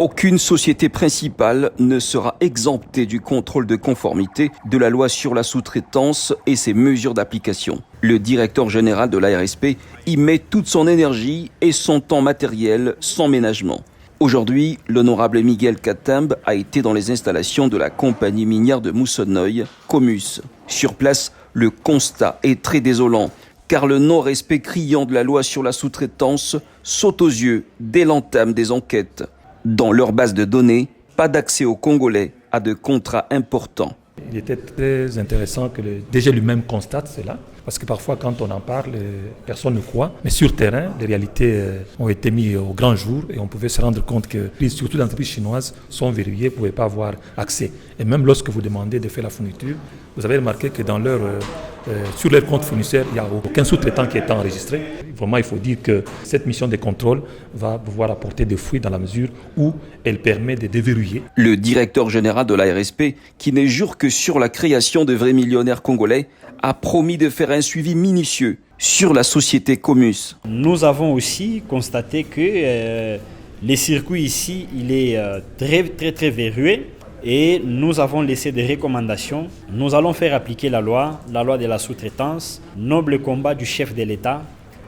Aucune société principale ne sera exemptée du contrôle de conformité de la loi sur la sous-traitance et ses mesures d'application. Le directeur général de l'ARSP y met toute son énergie et son temps matériel sans ménagement. Aujourd'hui, l'honorable Miguel Katambe a été dans les installations de la compagnie minière de Moussonoï, Comus. Sur place, le constat est très désolant, car le non-respect criant de la loi sur la sous-traitance saute aux yeux dès l'entame des enquêtes. Dans leur base de données, pas d'accès aux Congolais à de contrats importants. Il était très intéressant que le DG lui-même constate cela, parce que parfois quand on en parle, personne ne croit. Mais sur terrain, les réalités ont été mises au grand jour et on pouvait se rendre compte que, surtout les entreprises chinoises, sont verrouillées, ne pouvaient pas avoir accès. Et même lorsque vous demandez de faire la fourniture, vous avez remarqué que sur leur compte fournisseur, il n'y a aucun sous-traitant qui est enregistré. Vraiment, il faut dire que cette mission de contrôle va pouvoir apporter des fruits dans la mesure où elle permet de déverrouiller. Le directeur général de l'ARSP, qui ne jure que sur la création de vrais millionnaires congolais, a promis de faire un suivi minutieux sur la société Comus. Nous avons aussi constaté que le circuit ici, il est très verrouillé. Et nous avons laissé des recommandations. Nous allons faire appliquer la loi de la sous-traitance, noble combat du chef de l'État,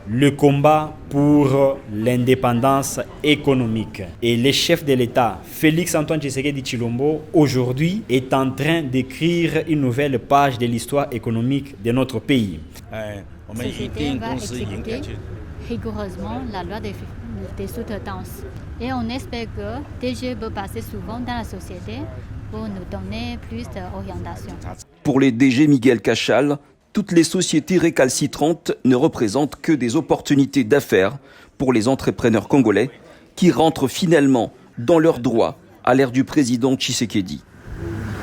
le combat pour l'indépendance économique. Et le chef de l'État, Félix-Antoine Tshisekedi Tshilombo, aujourd'hui est en train d'écrire une nouvelle page de l'histoire économique de notre pays. La société va exécuter rigoureusement la loi des sous-traitances. Et on espère que DG peut passer souvent dans la société pour nous donner plus d'orientation. Pour les DG Miguel Cachal, toutes les sociétés récalcitrantes ne représentent que des opportunités d'affaires pour les entrepreneurs congolais qui rentrent finalement dans leurs droits à l'ère du président Tshisekedi.